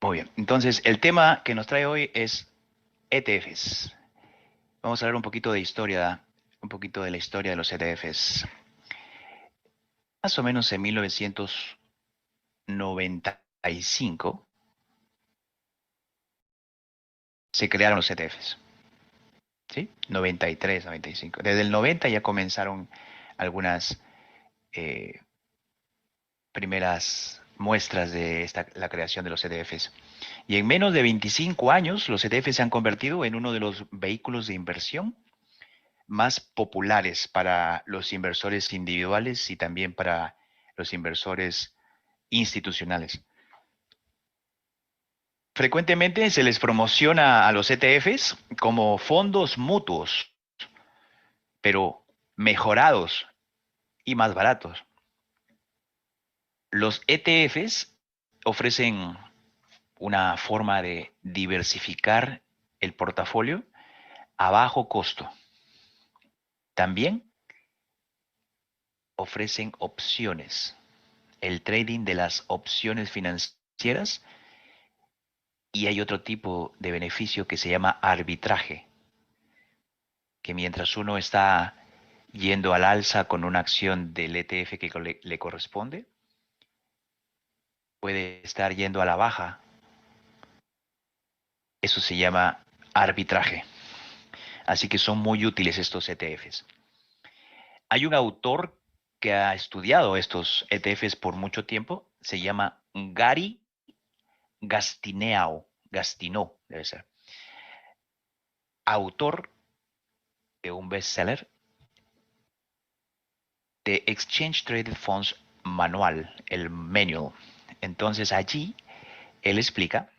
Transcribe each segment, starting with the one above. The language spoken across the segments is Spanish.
Muy bien. Entonces, el tema que nos trae hoy es ETFs. Vamos a hablar un poquito de historia, un poquito de la historia de los ETFs. Más o menos en 1995 se crearon los ETFs. ¿Sí? 93, 95. Desde el 90 ya comenzaron algunas eh, primeras muestras de la creación de los ETFs. Y en menos de 25 años, los ETFs se han convertido en uno de los vehículos de inversión más populares para los inversores individuales y también para los inversores institucionales. Frecuentemente se les promociona a los ETFs como fondos mutuos, pero mejorados y más baratos. Los ETFs ofrecen una forma de diversificar el portafolio a bajo costo. También ofrecen opciones, el trading de las opciones financieras, y hay otro tipo de beneficio que se llama arbitraje, que mientras uno está yendo al alza con una acción del ETF que le corresponde, puede estar yendo a la baja. Eso se llama arbitraje. Así que son muy útiles estos ETFs. Hay un autor que ha estudiado estos ETFs por mucho tiempo, se llama Gary Gastineau debe ser, autor de un bestseller de Exchange Traded Funds Manual, el manual. Entonces allí él explica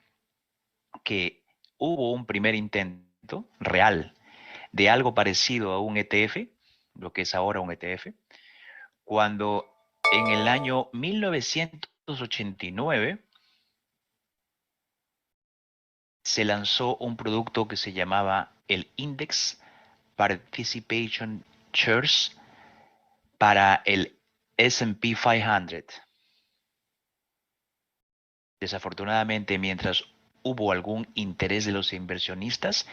que hubo un primer intento real de algo parecido a un ETF, lo que es ahora un ETF, cuando en el año 1989 se lanzó un producto que se llamaba el Index Participation Shares para el S&P 500. Desafortunadamente, mientras hubo algún interés de los inversionistas,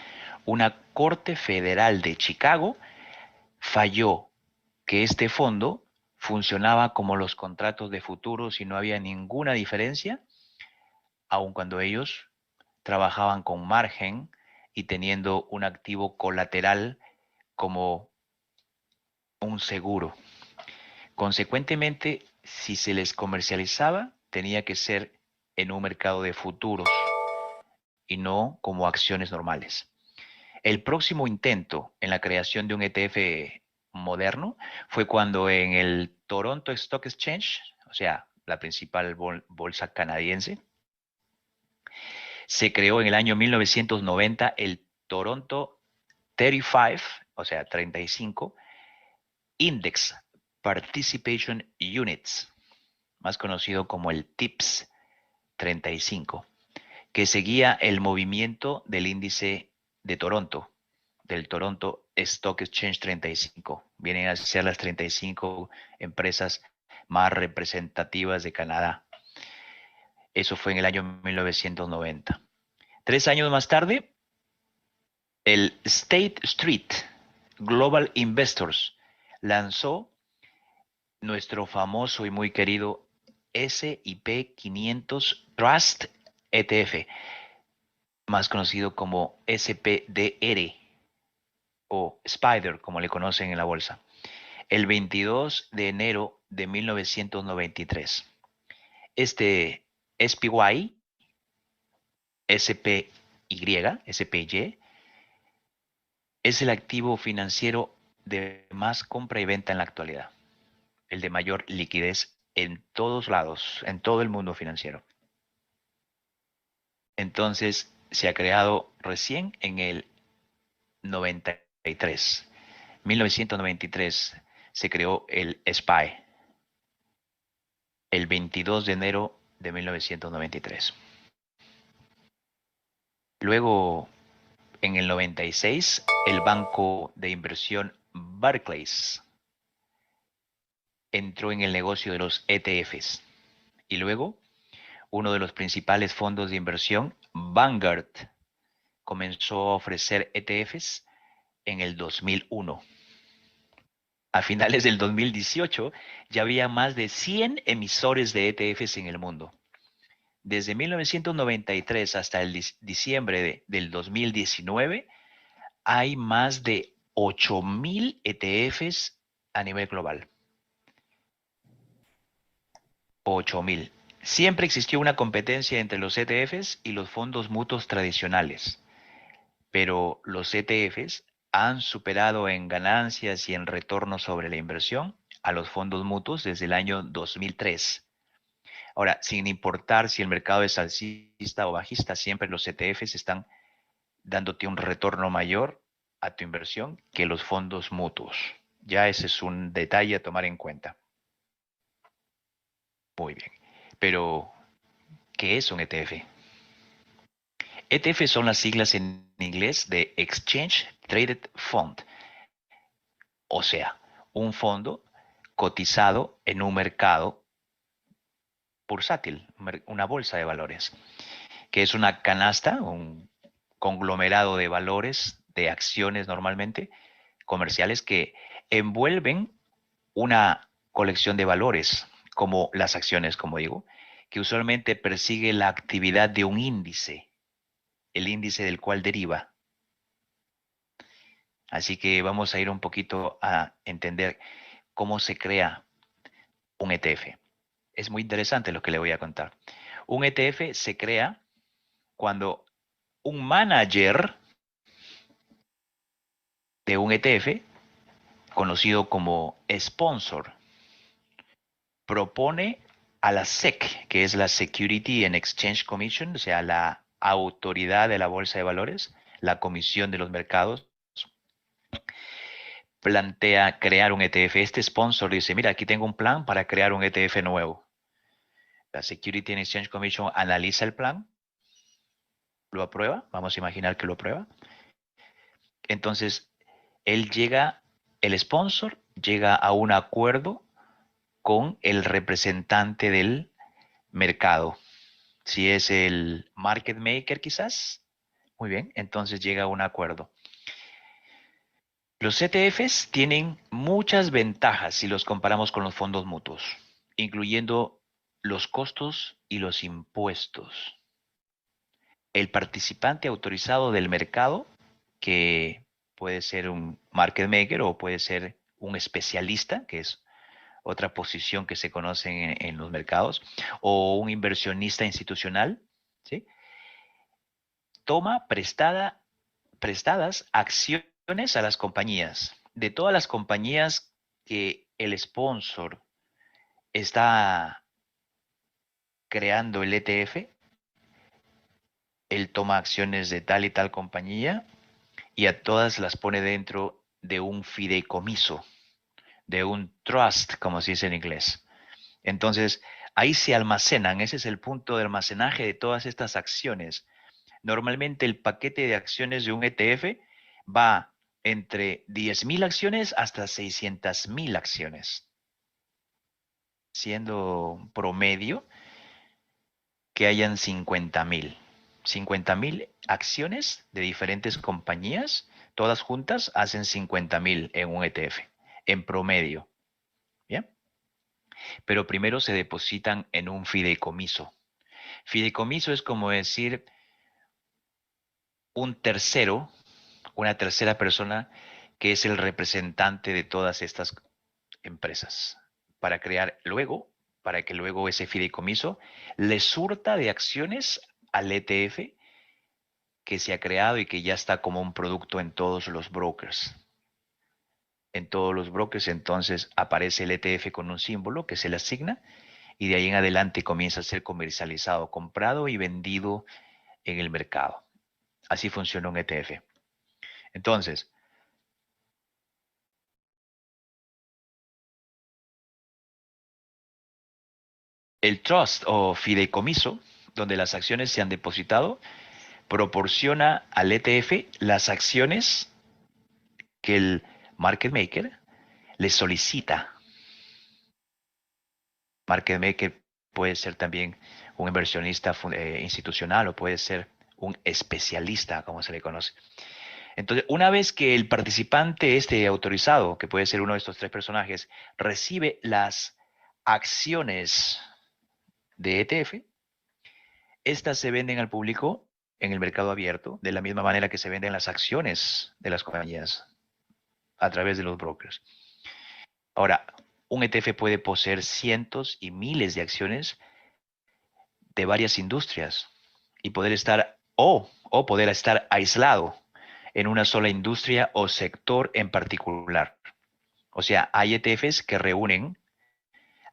una Corte Federal de Chicago falló que este fondo funcionaba como los contratos de futuros y no había ninguna diferencia, aun cuando ellos trabajaban con margen y teniendo un activo colateral como un seguro. Consecuentemente, si se les comercializaba, tenía que ser en un mercado de futuros y no como acciones normales. El próximo intento en la creación de un ETF moderno fue cuando en el Toronto Stock Exchange, o sea, la principal bolsa canadiense, se creó en el año 1990 el Toronto 35, o sea, 35 Index Participation Units, más conocido como el TIPS 35, que seguía el movimiento del índice de Toronto, del Toronto Stock Exchange 35. Vienen a ser las 35 empresas más representativas de Canadá. Eso fue en el año 1990. 3 años más tarde, el State Street Global Investors lanzó nuestro famoso y muy querido S&P 500 Trust ETF, más conocido como SPDR o Spider, como le conocen en la bolsa, el 22 de enero de 1993. Este SPY, SPY, es el activo financiero de más compra y venta en la actualidad, el de mayor liquidez en todos lados, en todo el mundo financiero. Entonces, se ha creado recién en el 93. 1993 se creó el SPY, el 22 de enero de 1993. Luego, en el 96, el banco de inversión Barclays entró en el negocio de los ETFs. Y luego, uno de los principales fondos de inversión, Vanguard, comenzó a ofrecer ETFs en el 2001. A finales del 2018 ya había más de 100 emisores de ETFs en el mundo. Desde 1993 hasta el diciembre del 2019, hay más de 8.000 ETFs a nivel global. 8.000. Siempre existió una competencia entre los ETFs y los fondos mutuos tradicionales, pero los ETFs han superado en ganancias y en retorno sobre la inversión a los fondos mutuos desde el año 2003. Ahora, sin importar si el mercado es alcista o bajista, siempre los ETFs están dándote un retorno mayor a tu inversión que los fondos mutuos. Ya ese es un detalle a tomar en cuenta. Muy bien. Pero, ¿qué es un ETF? ETF son las siglas en inglés de Exchange Traded Fund, o sea, un fondo cotizado en un mercado bursátil, una bolsa de valores, que es una canasta, un conglomerado de valores, de acciones normalmente, comerciales que envuelven una colección de valores, como las acciones, como digo, que usualmente persigue la actividad de un índice, el índice del cual deriva. Así que vamos a ir un poquito a entender cómo se crea un ETF. Es muy interesante lo que le voy a contar. Un ETF se crea cuando un manager de un ETF, conocido como sponsor, propone a la SEC, que es la Security and Exchange Commission, o sea, la autoridad de la bolsa de valores, la comisión de los mercados, plantea crear un ETF. Este sponsor dice, mira, aquí tengo un plan para crear un ETF nuevo. La Security and Exchange Commission analiza el plan, lo aprueba, vamos a imaginar que lo aprueba. Entonces, el sponsor llega a un acuerdo con el representante del mercado. Si es el market maker quizás, muy bien, entonces llega a un acuerdo. Los ETFs tienen muchas ventajas si los comparamos con los fondos mutuos, incluyendo los costos y los impuestos. El participante autorizado del mercado, que puede ser un market maker o puede ser un especialista, que es otra posición que se conoce en los mercados, o un inversionista institucional, ¿sí? Toma prestadas acciones a las compañías. De todas las compañías que el sponsor está creando el ETF, él toma acciones de tal y tal compañía y a todas las pone dentro de un fideicomiso, de un trust, como se dice en inglés. Entonces, ahí se almacenan, ese es el punto de almacenaje de todas estas acciones. Normalmente el paquete de acciones de un ETF va entre 10.000 acciones hasta 600.000 acciones, siendo promedio que hayan 50.000. 50.000 acciones de diferentes compañías, todas juntas hacen 50.000 en un ETF, en promedio. ¿Bien? Pero primero se depositan en un fideicomiso. Fideicomiso es como decir un tercero, una tercera persona que es el representante de todas estas empresas para que luego ese fideicomiso le surta de acciones al ETF que se ha creado y que ya está como un producto en todos los brokers. En todos los brokers entonces aparece el ETF con un símbolo que se le asigna y de ahí en adelante comienza a ser comercializado, comprado y vendido en el mercado. Así funciona un ETF. Entonces, el trust o fideicomiso, donde las acciones se han depositado, proporciona al ETF las acciones que el market maker le solicita. Market maker puede ser también un inversionista institucional o puede ser un especialista, como se le conoce. Entonces, una vez que el participante este autorizado, que puede ser uno de estos tres personajes, recibe las acciones de ETF, estas se venden al público en el mercado abierto, de la misma manera que se venden las acciones de las compañías a través de los brokers. Ahora, un ETF puede poseer cientos y miles de acciones de varias industrias y poder estar o poder estar aislado en una sola industria o sector en particular. O sea, hay ETFs que reúnen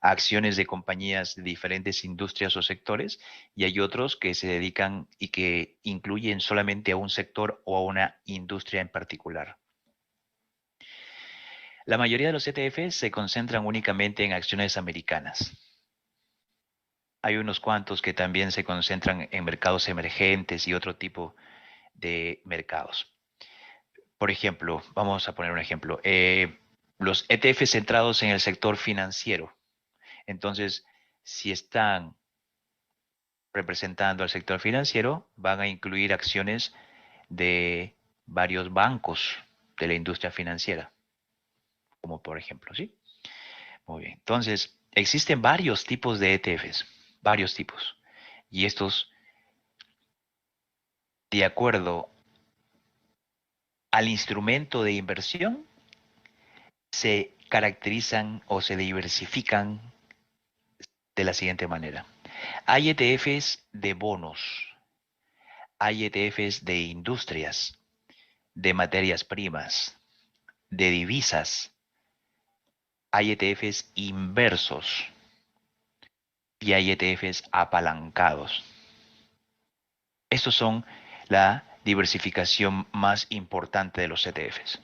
acciones de compañías de diferentes industrias o sectores y hay otros que se dedican y que incluyen solamente a un sector o a una industria en particular. La mayoría de los ETFs se concentran únicamente en acciones americanas. Hay unos cuantos que también se concentran en mercados emergentes y otro tipo de mercados. Por ejemplo, vamos a poner un ejemplo. Los ETF centrados en el sector financiero. Entonces, si están representando al sector financiero, van a incluir acciones de varios bancos de la industria financiera, como por ejemplo, ¿sí? Muy bien. Entonces, existen varios tipos de ETFs, varios tipos. Y estos, de acuerdo al instrumento de inversión, se caracterizan o se diversifican de la siguiente manera. Hay ETFs de bonos, hay ETFs de industrias, de materias primas, de divisas, hay ETFs inversos y hay ETFs apalancados. Estos son la diversificación más importante de los ETFs.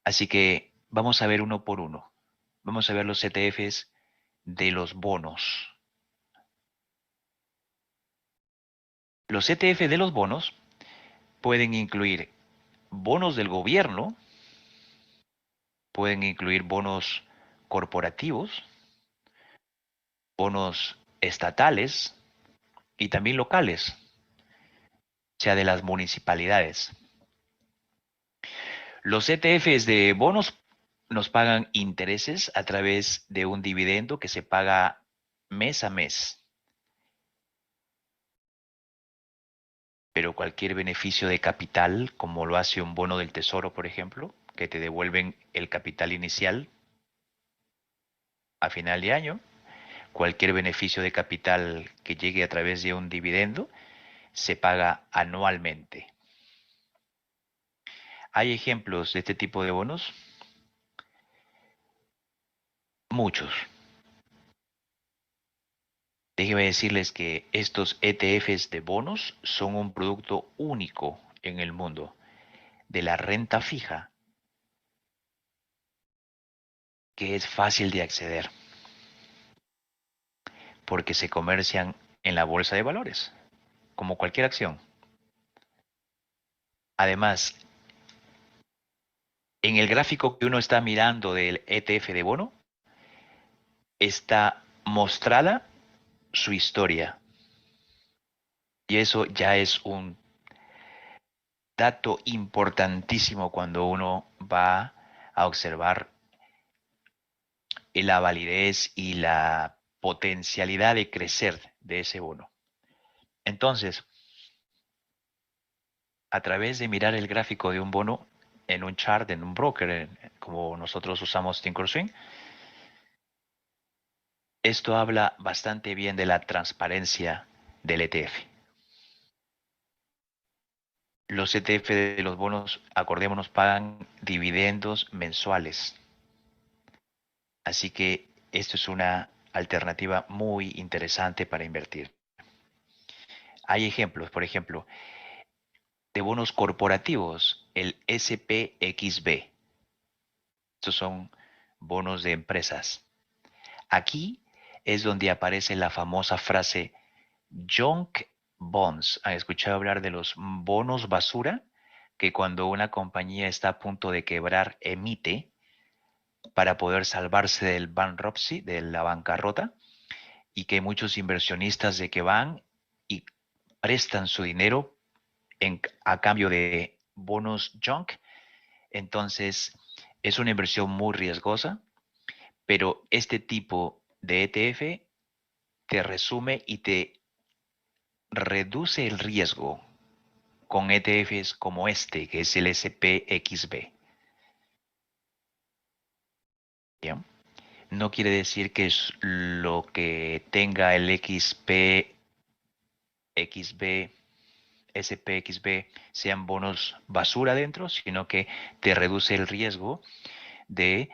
Así que vamos a ver uno por uno. Vamos a ver los ETFs de los bonos. Los ETF de los bonos pueden incluir bonos del gobierno, pueden incluir bonos corporativos, bonos estatales y también locales, o sea, de las municipalidades. Los ETFs de bonos nos pagan intereses a través de un dividendo que se paga mes a mes. Pero cualquier beneficio de capital, como lo hace un bono del tesoro, por ejemplo, que te devuelven el capital inicial a final de año, cualquier beneficio de capital que llegue a través de un dividendo, se paga anualmente. ¿Hay ejemplos de este tipo de bonos? Muchos. Déjenme decirles que estos ETFs de bonos son un producto único en el mundo de la renta fija que es fácil de acceder porque se comercian en la bolsa de valores, como cualquier acción. Además, en el gráfico que uno está mirando del ETF de bono, está mostrada su historia. Y eso ya es un dato importantísimo cuando uno va a observar la validez y la potencialidad de crecer de ese bono. Entonces, a través de mirar el gráfico de un bono en un chart, en un broker, como nosotros usamos Thinkorswim, esto habla bastante bien de la transparencia del ETF. Los ETF de los bonos, acordémonos, pagan dividendos mensuales. Así que esto es una alternativa muy interesante para invertir. Hay ejemplos, por ejemplo, de bonos corporativos, el SPXB. Estos son bonos de empresas. Aquí es donde aparece la famosa frase junk bonds. ¿Han escuchado hablar de los bonos basura? Que cuando una compañía está a punto de quebrar, emite para poder salvarse del bankruptcy, de la bancarrota. y que hay muchos inversionistas de que van y prestan su dinero a cambio de bonos junk. Entonces, es una inversión muy riesgosa, pero este tipo de ETF te resume y te reduce el riesgo con ETFs como este, que es el SPXB. ¿Bien? No quiere decir que es lo que tenga el XP, XB, SPXB sean bonos basura dentro, sino que te reduce el riesgo de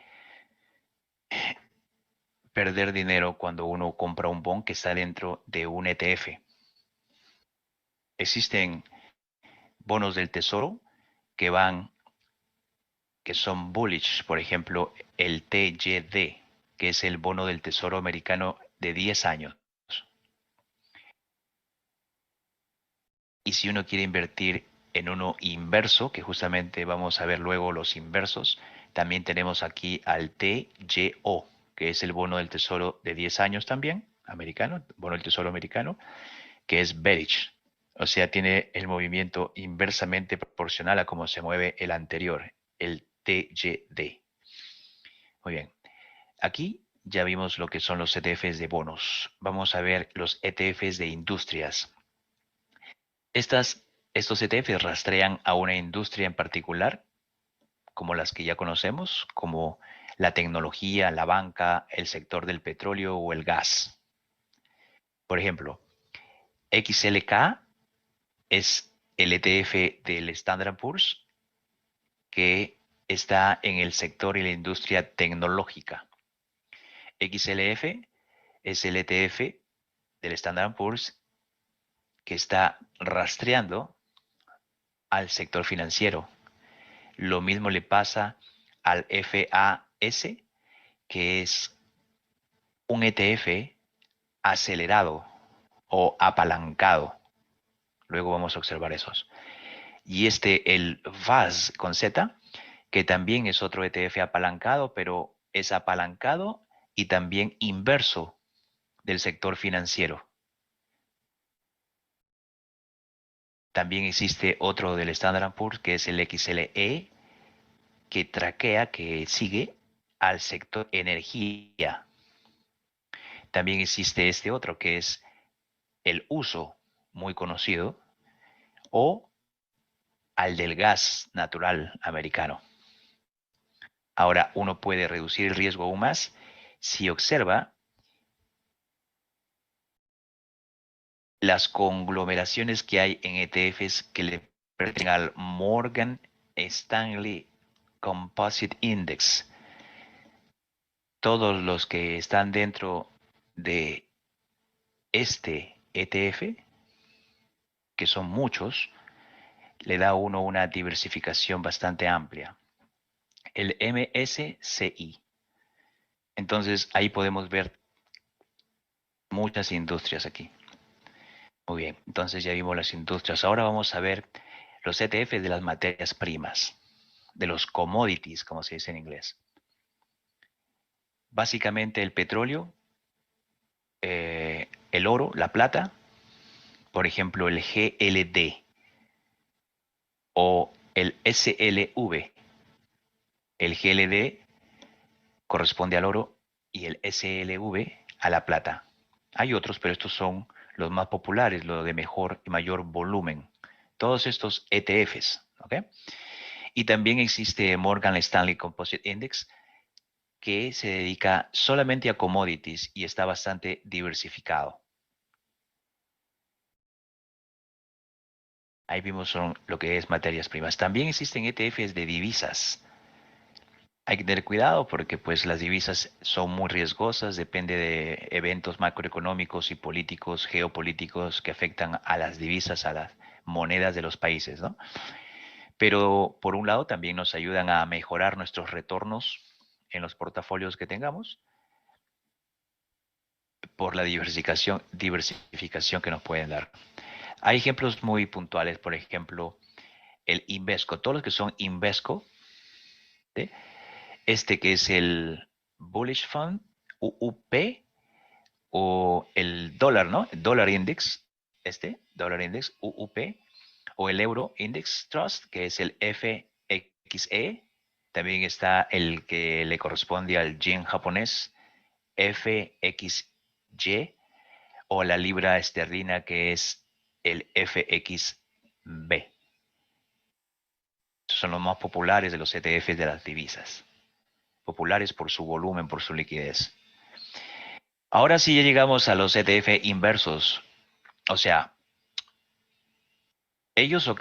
perder dinero cuando uno compra un bond que está dentro de un ETF. Existen bonos del tesoro que van, que son bullish, por ejemplo, el TYD, que es el bono del tesoro americano de 10 años. Y si uno quiere invertir en uno inverso, que justamente vamos a ver luego los inversos, también tenemos aquí al TYO, que es el bono del tesoro de 10 años también, americano, bono del tesoro americano, que es bearish. O sea, tiene el movimiento inversamente proporcional a cómo se mueve el anterior, el TYD. Muy bien. Aquí ya vimos lo que son los ETFs de bonos. Vamos a ver los ETFs de industrias. Estos ETFs rastrean a una industria en particular, como las que ya conocemos, como la tecnología, la banca, el sector del petróleo o el gas. Por ejemplo, XLK es el ETF del Standard Poor's que está en el sector y la industria tecnológica. XLF es el ETF del Standard Poor's que está rastreando al sector financiero. Lo mismo le pasa al FAS, que es un ETF acelerado o apalancado. Luego vamos a observar esos. Y el VAS con Z, que también es otro ETF apalancado, pero es apalancado y también inverso del sector financiero. También existe otro del Standard Poor's que es el XLE, que traquea, que sigue al sector energía. También existe este otro que es el uso, muy conocido, o al del gas natural americano. Ahora uno puede reducir el riesgo aún más si observa las conglomeraciones que hay en ETFs que le pertenecen al Morgan Stanley Composite Index. Todos los que están dentro de este ETF, que son muchos, le da a uno una diversificación bastante amplia. El MSCI. Entonces ahí podemos ver muchas industrias aquí. Muy bien, entonces ya vimos las industrias. Ahora vamos a ver los ETFs de las materias primas, de los commodities, como se dice en inglés. Básicamente el petróleo, el oro, la plata, por ejemplo el GLD o el SLV. El GLD corresponde al oro y el SLV a la plata. Hay otros, pero estos son los más populares, los de mejor y mayor volumen. Todos estos ETFs, ¿ok? Y también existe Morgan Stanley Composite Index, que se dedica solamente a commodities y está bastante diversificado. Ahí vimos son lo que es materias primas. También existen ETFs de divisas. Hay que tener cuidado porque pues las divisas son muy riesgosas, depende de eventos macroeconómicos y políticos, geopolíticos que afectan a las divisas, a las monedas de los países, ¿no? Pero por un lado también nos ayudan a mejorar nuestros retornos en los portafolios que tengamos por la diversificación que nos pueden dar. Hay ejemplos muy puntuales, por ejemplo, el Invesco, todos los que son Invesco, ¿sí? Este que es el Bullish Fund, UUP, o el dólar, ¿no? El dólar index, dólar index, UUP, o el euro index trust, que es el FXE. También está el que le corresponde al yen japonés, FXY, o la libra esterlina, que es el FXB. Estos son los más populares de los ETFs de las divisas. Populares por su volumen, por su liquidez. Ahora sí ya llegamos a los ETF inversos. O sea, ellos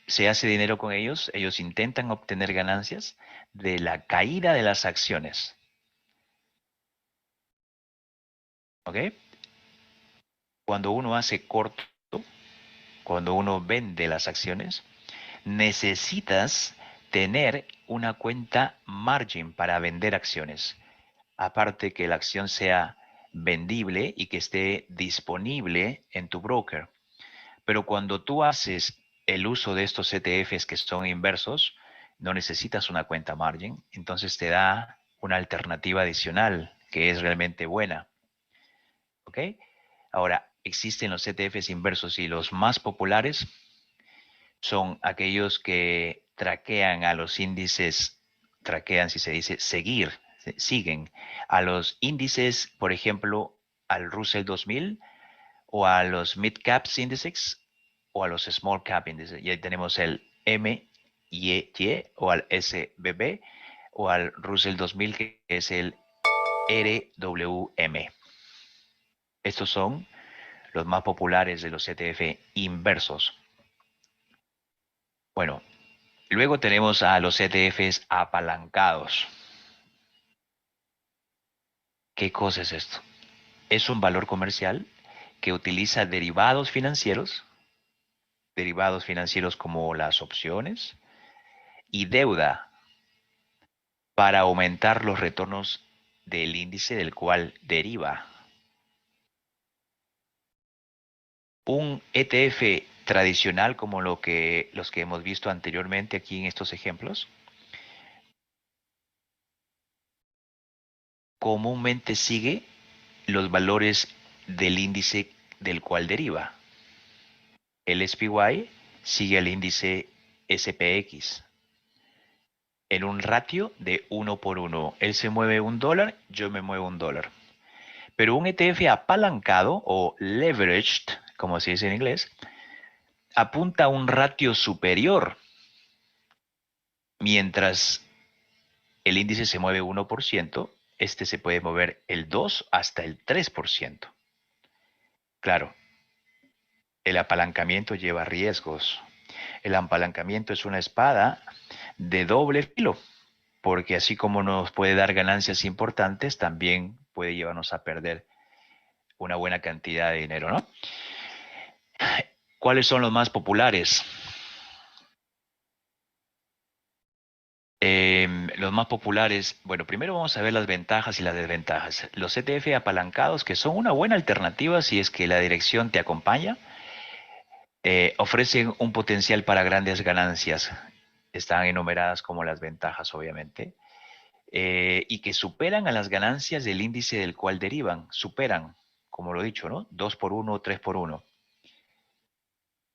se hace dinero con ellos, ellos intentan obtener ganancias de la caída de las acciones. ¿Ok? Cuando uno hace corto, cuando uno vende las acciones, necesitas tener una cuenta margin para vender acciones. Aparte que la acción sea vendible y que esté disponible en tu broker. Pero cuando tú haces el uso de estos ETFs que son inversos, no necesitas una cuenta margin, entonces te da una alternativa adicional que es realmente buena. ¿Ok? Ahora, existen los ETFs inversos y los más populares son aquellos que traquean a los índices, traquean si se dice seguir, siguen a los índices, por ejemplo, al Russell 2000 o a los Mid Caps Indices o a los Small Cap Indices. Y ahí tenemos el MYY o al SBB o al Russell 2000 que es el RWM. Estos son los más populares de los ETF inversos. Bueno, luego tenemos a los ETFs apalancados. ¿Qué cosa es esto? Es un valor comercial que utiliza derivados financieros como las opciones y deuda para aumentar los retornos del índice del cual deriva. Un ETF tradicional como los que hemos visto anteriormente aquí en estos ejemplos, comúnmente sigue los valores del índice del cual deriva. El SPY sigue el índice SPX en un ratio de 1 por 1. Él se mueve $1, yo me muevo $1. Pero un ETF apalancado o leveraged, como se dice en inglés, apunta a un ratio superior. Mientras el índice se mueve 1%, este se puede mover el 2 hasta el 3%. Claro, el apalancamiento lleva riesgos. El apalancamiento es una espada de doble filo, porque así como nos puede dar ganancias importantes, también puede llevarnos a perder una buena cantidad de dinero, ¿no? ¿Cuáles son los más populares? Los más populares, bueno, primero vamos a ver las ventajas y las desventajas. Los ETF apalancados, que son una buena alternativa si es que la dirección te acompaña, ofrecen un potencial para grandes ganancias. Están enumeradas como las ventajas, obviamente, y que superan a las ganancias del índice del cual derivan. Superan, como lo he dicho, ¿no? 2 por 1, 3 por 1.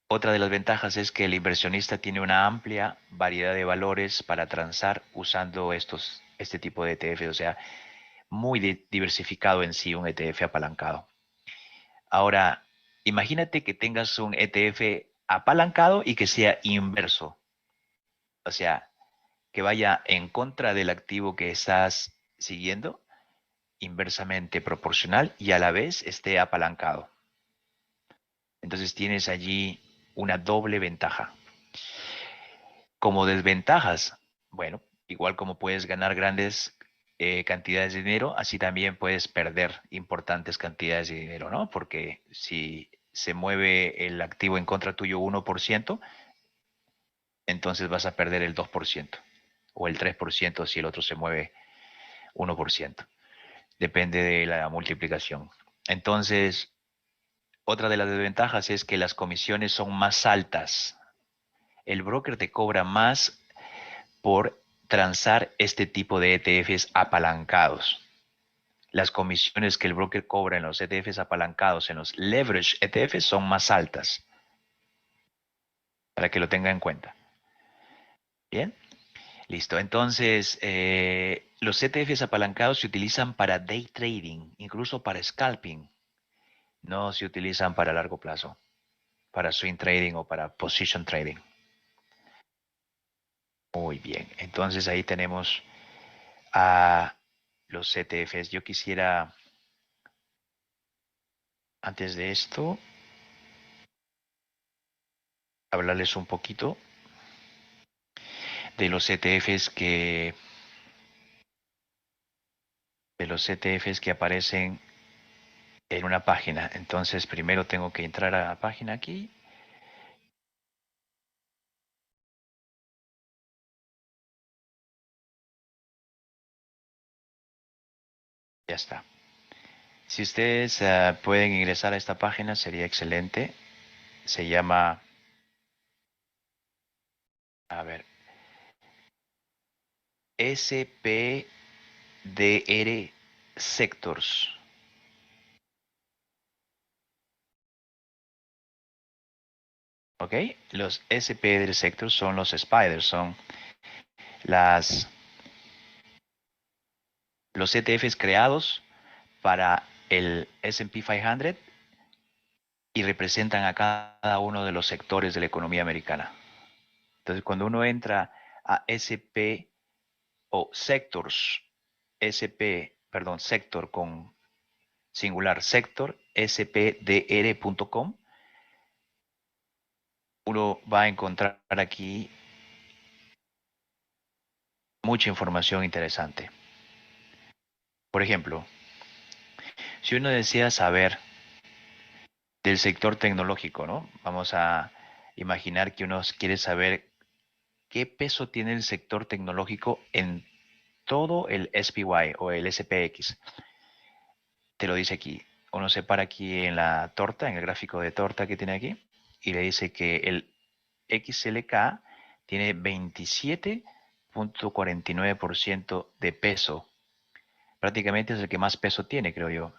Otra de las ventajas es que el inversionista tiene una amplia variedad de valores para transar usando este tipo de ETF, o sea, muy diversificado en sí un ETF apalancado. Ahora, imagínate que tengas un ETF apalancado y que sea inverso, o sea, que vaya en contra del activo que estás siguiendo, inversamente proporcional y a la vez esté apalancado. Entonces tienes allí una doble ventaja. Como desventajas, bueno, igual como puedes ganar grandes cantidades de dinero, así también puedes perder importantes cantidades de dinero, ¿no? Porque si se mueve el activo en contra tuyo 1%, entonces vas a perder el 2% o el 3% si el otro se mueve 1%. Depende de la multiplicación. Entonces, otra de las desventajas es que las comisiones son más altas. El broker te cobra más por transar este tipo de ETFs apalancados. las comisiones que el broker cobra en los ETFs apalancados, en los leverage ETFs, son más altas, para que lo tenga en cuenta. Bien, listo. Entonces, los ETFs apalancados se utilizan para day trading, incluso para scalping. No se utilizan para largo plazo, para swing trading o para position trading. Muy bien, entonces ahí tenemos a los ETFs. Yo quisiera, antes de esto, hablarles un poquito de los ETFs que aparecen en una página. Entonces, primero tengo que entrar a la página aquí. Ya está. Si ustedes pueden ingresar a esta página, sería excelente. Se llama, a ver, SPDR Sectors. ¿Ok? Los SPDR Sectors son los spiders, son las, los ETFs creados para el S&P 500 y representan a cada uno de los sectores de la economía americana. Entonces, cuando uno entra a SP o sectors, sector con singular, sector, spdr.com, uno va a encontrar aquí mucha información interesante. Por ejemplo, si uno desea saber del sector tecnológico, ¿no? Vamos a imaginar que uno quiere saber qué peso tiene el sector tecnológico en todo el SPY o el SPX. Te lo dice aquí. Uno se para aquí en la torta, en el gráfico de torta que tiene aquí, y le dice que el XLK tiene 27.49% de peso. Prácticamente es el que más peso tiene, creo yo.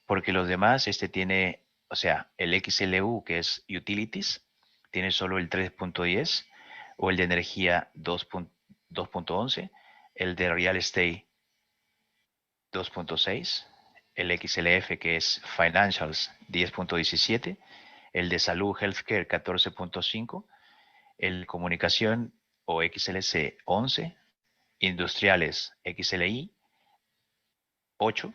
Porque los demás, este tiene, o sea, el XLU, que es Utilities, tiene solo el 3.10, o el de energía 2.11, el de Real Estate 2.6, el XLF, que es Financials 10.17, el de Salud Healthcare 14.5, el de Comunicación o XLC 11, Industriales XLI 8,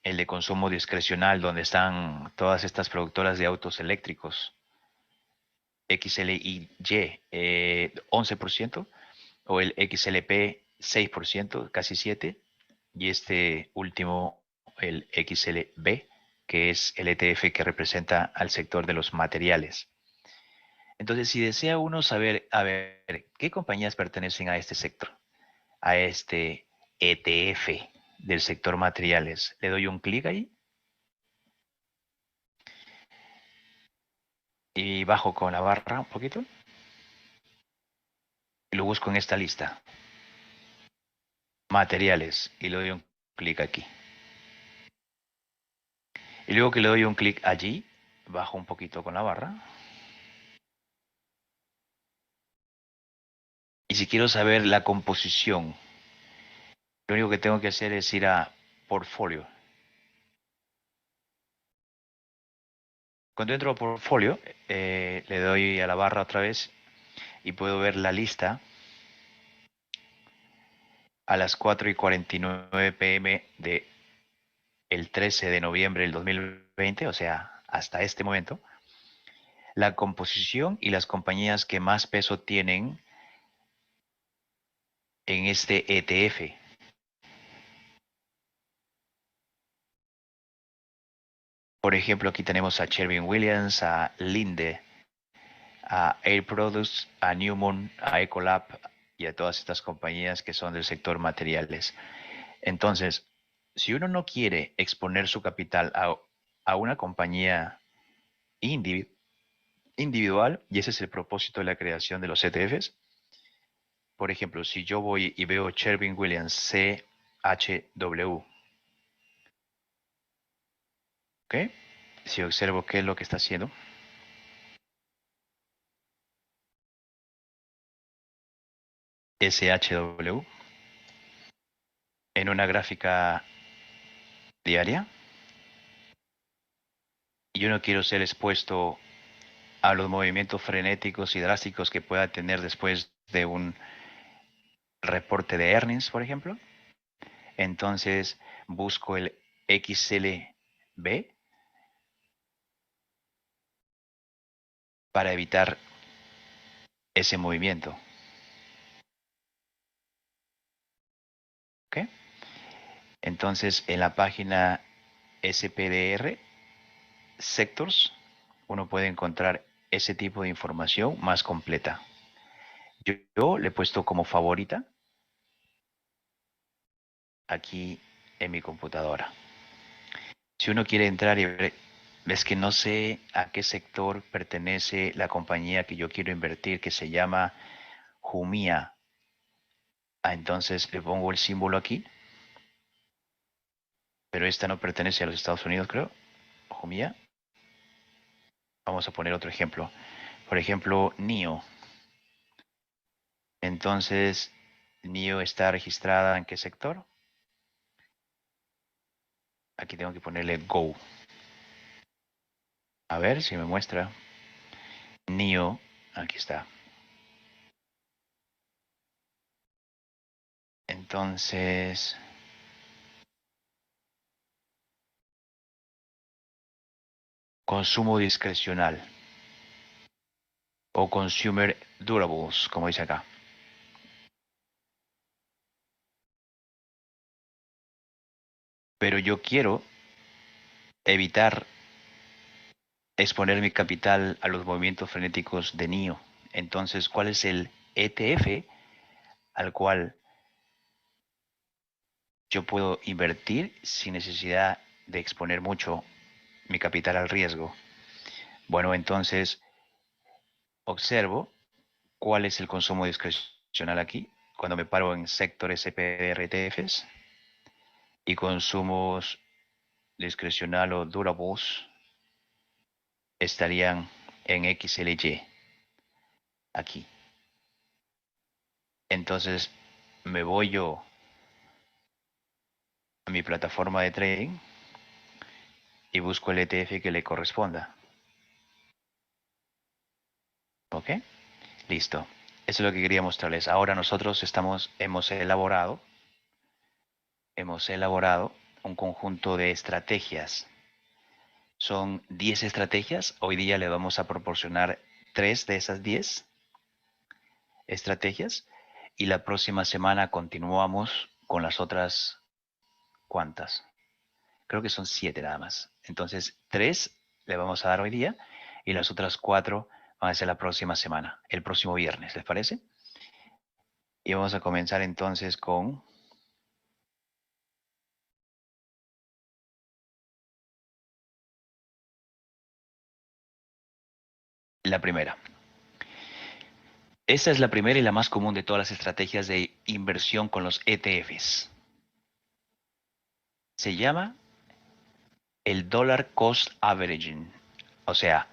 el de consumo discrecional, donde están todas estas productoras de autos eléctricos, XLIY 11%, o el XLP 6%, casi 7%, y este último, el XLB, que es el ETF que representa al sector de los materiales. Entonces, si desea uno saber, a ver, ¿qué compañías pertenecen a este sector? A este ETF del sector materiales. Le doy un clic ahí y bajo con la barra un poquito y lo busco en esta lista. Materiales y le doy un clic aquí. Y luego que le doy un clic allí, bajo un poquito con la barra. Y si quiero saber la composición, lo único que tengo que hacer es ir a portfolio. Cuando entro a portfolio, le doy a la barra otra vez y puedo ver la lista a las 4:49 p.m. de el 13 de noviembre del 2020, o sea, hasta este momento, la composición y las compañías que más peso tienen en este ETF. Por ejemplo, aquí tenemos a Sherwin-Williams, a Linde, a Air Products, a Newmont, a Ecolab y a todas estas compañías que son del sector materiales. Entonces, si uno no quiere exponer su capital a una compañía individual, y ese es el propósito de la creación de los ETFs, por ejemplo, si yo voy y veo Sherwin-Williams CHW ¿Ok? Si observo qué es lo que está haciendo. SHW en una gráfica diaria. Y yo no quiero ser expuesto a los movimientos frenéticos y drásticos que pueda tener después de un reporte de earnings, por ejemplo. Entonces busco el XLB para evitar ese movimiento. ¿Ok? Entonces en la página SPDR Sectors uno puede encontrar ese tipo de información más completa. Yo le he puesto como favorita aquí en mi computadora. Si uno quiere entrar y ver, es que no sé a qué sector pertenece la compañía que yo quiero invertir, que se llama Jumia. Entonces le pongo el símbolo aquí, pero esta no pertenece a los Estados Unidos, creo. Jumia. Vamos a poner otro ejemplo. Por ejemplo, NIO. Entonces, NIO está registrada en qué sector? Aquí tengo que ponerle Go. A ver si me muestra. NIO, aquí está. Entonces, consumo discrecional o consumer durables, como dice acá. Pero yo quiero evitar exponer mi capital a los movimientos frenéticos de NIO. Entonces, ¿cuál es el ETF al cual yo puedo invertir sin necesidad de exponer mucho mi capital al riesgo? Bueno, entonces observo cuál es el consumo discrecional aquí cuando me paro en sectores CPR ETFs y consumos discrecional o durables estarían en XLY aquí. Entonces me voy yo a mi plataforma de trading y busco el ETF que le corresponda. ¿Ok? Listo. Eso es lo que quería mostrarles. Ahora nosotros hemos elaborado un conjunto de estrategias. Son 10 estrategias. Hoy día le vamos a proporcionar 3 de esas 10 estrategias y la próxima semana continuamos con las otras, ¿cuántas? Creo que son 7 nada más. Entonces, 3 le vamos a dar hoy día y las otras 4 van a ser la próxima semana, el próximo viernes, ¿les parece? Y vamos a comenzar entonces con la primera. Esta es la primera y la más común de todas las estrategias de inversión con los ETFs. Se llama el Dollar Cost Averaging, o sea,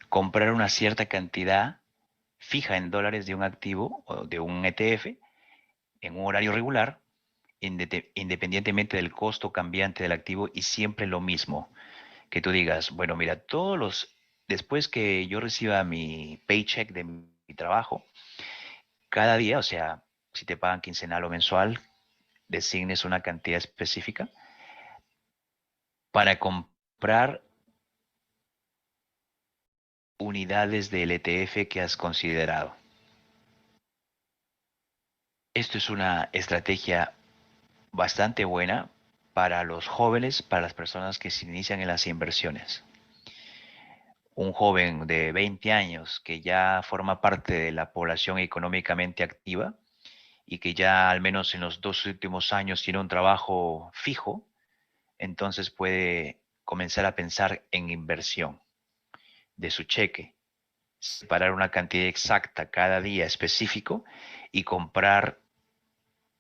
comprar una cierta cantidad fija en dólares de un activo o de un ETF en un horario regular, independientemente del costo cambiante del activo y siempre lo mismo. Que tú digas, bueno, mira, después que yo reciba mi paycheck de mi trabajo, cada día, o sea, si te pagan quincenal o mensual, designes una cantidad específica para comprar unidades del ETF que has considerado. Esto es una estrategia bastante buena para los jóvenes, para las personas que se inician en las inversiones. Un joven de 20 años que ya forma parte de la población económicamente activa y que ya al menos en los 2 últimos años tiene un trabajo fijo, entonces puede comenzar a pensar en inversión de su cheque, separar una cantidad exacta cada día específico y comprar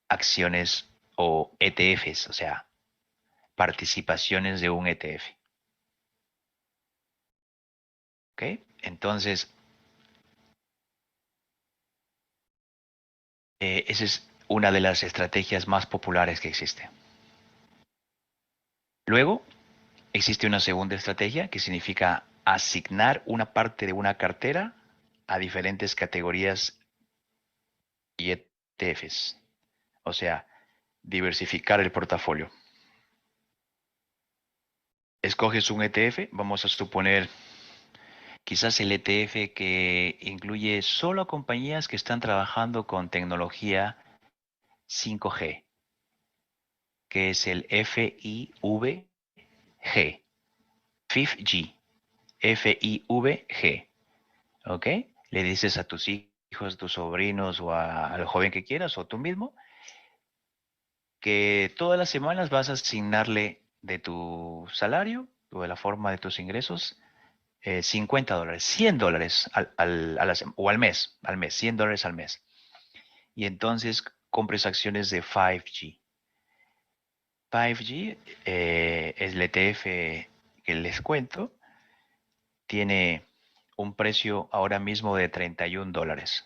acciones o ETFs, o sea, participaciones de un ETF. ¿Ok? Entonces, esa es una de las estrategias más populares que existe. Luego, existe una segunda estrategia que significa asignar una parte de una cartera a diferentes categorías y ETFs. O sea, diversificar el portafolio. Escoges un ETF, vamos a suponer quizás el ETF que incluye solo compañías que están trabajando con tecnología 5G, que es el FIVG, FIVG, FIVG, ¿ok? Le dices a tus hijos, tus sobrinos o al joven que quieras o tú mismo que todas las semanas vas a asignarle de tu salario o de la forma de tus ingresos $50, $100 o al mes, $100 al mes. Y entonces compres acciones de 5G. 5G es el ETF que les cuento, tiene un precio ahora mismo de $31.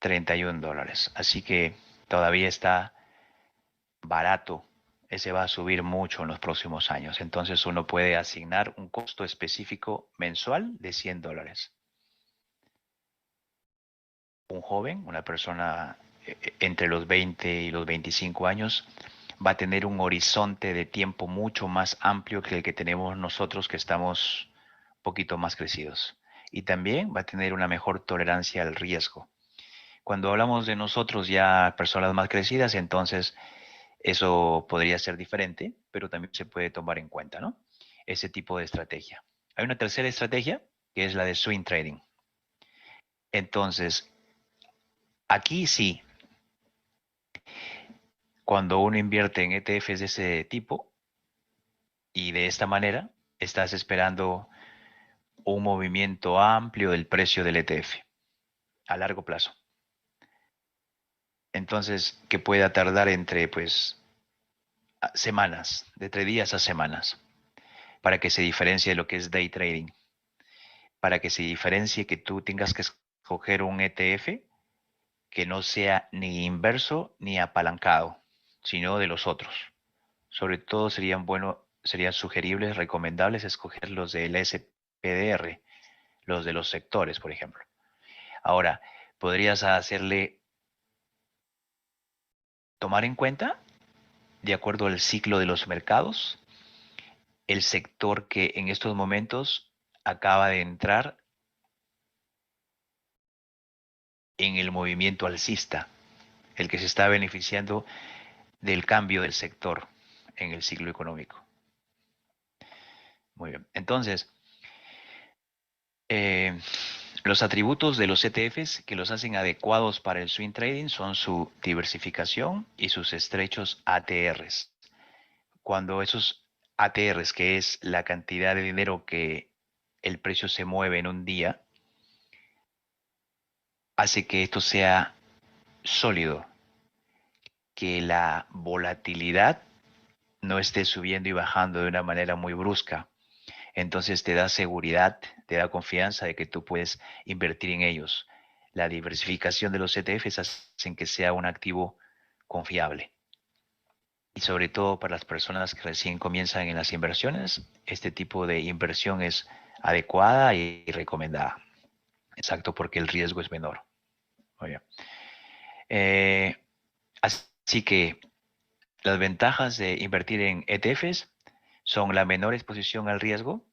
$31. Así que todavía está barato. Ese va a subir mucho en los próximos años. Entonces uno puede asignar un costo específico mensual de $100. Un joven, una persona entre los 20 y los 25 años, va a tener un horizonte de tiempo mucho más amplio que el que tenemos nosotros que estamos un poquito más crecidos. Y también va a tener una mejor tolerancia al riesgo. Cuando hablamos de nosotros ya personas más crecidas, entonces eso podría ser diferente, pero también se puede tomar en cuenta, ¿no? Ese tipo de estrategia. Hay una tercera estrategia que es la de swing trading. Entonces, aquí sí, cuando uno invierte en ETFs de ese tipo y de esta manera, estás esperando un movimiento amplio del precio del ETF a largo plazo. Entonces, que pueda tardar entre pues semanas, de 3 días a semanas, para que se diferencie de lo que es day trading, para que se diferencie que tú tengas que escoger un ETF que no sea ni inverso ni apalancado, sino de los otros. Sobre todo serían sugeribles, recomendables escoger los del SPDR, los de los sectores, por ejemplo. Ahora, podrías hacerle tomar en cuenta, de acuerdo al ciclo de los mercados, el sector que en estos momentos acaba de entrar en el movimiento alcista, el que se está beneficiando del cambio del sector en el ciclo económico. Muy bien. Entonces, eh, los atributos de los ETFs que los hacen adecuados para el swing trading son su diversificación y sus estrechos ATRs. Cuando esos ATRs, que es la cantidad de dinero que el precio se mueve en un día, hace que esto sea sólido, que la volatilidad no esté subiendo y bajando de una manera muy brusca. Entonces te da seguridad, te da confianza de que tú puedes invertir en ellos. La diversificación de los ETFs hacen que sea un activo confiable. Y sobre todo para las personas que recién comienzan en las inversiones, este tipo de inversión es adecuada y recomendada. Exacto, porque el riesgo es menor. Muy bien. Eh, Así que las ventajas de invertir en ETFs son la menor exposición al riesgo,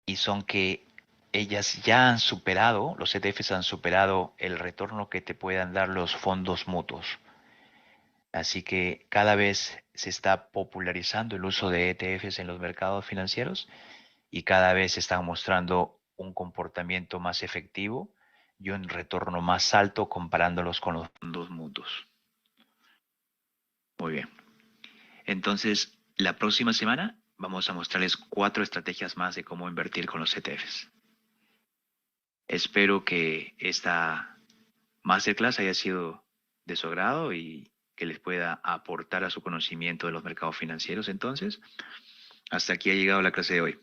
y son que ellas ya han superado, los ETFs han superado el retorno que te puedan dar los fondos mutuos. Así que cada vez se está popularizando el uso de ETFs en los mercados financieros y cada vez se están mostrando un comportamiento más efectivo y un retorno más alto comparándolos con los fondos mutuos. Muy bien. Entonces, la próxima semana vamos a mostrarles 4 estrategias más de cómo invertir con los ETFs. Espero que esta masterclass haya sido de su agrado y que les pueda aportar a su conocimiento de los mercados financieros. Entonces, hasta aquí ha llegado la clase de hoy.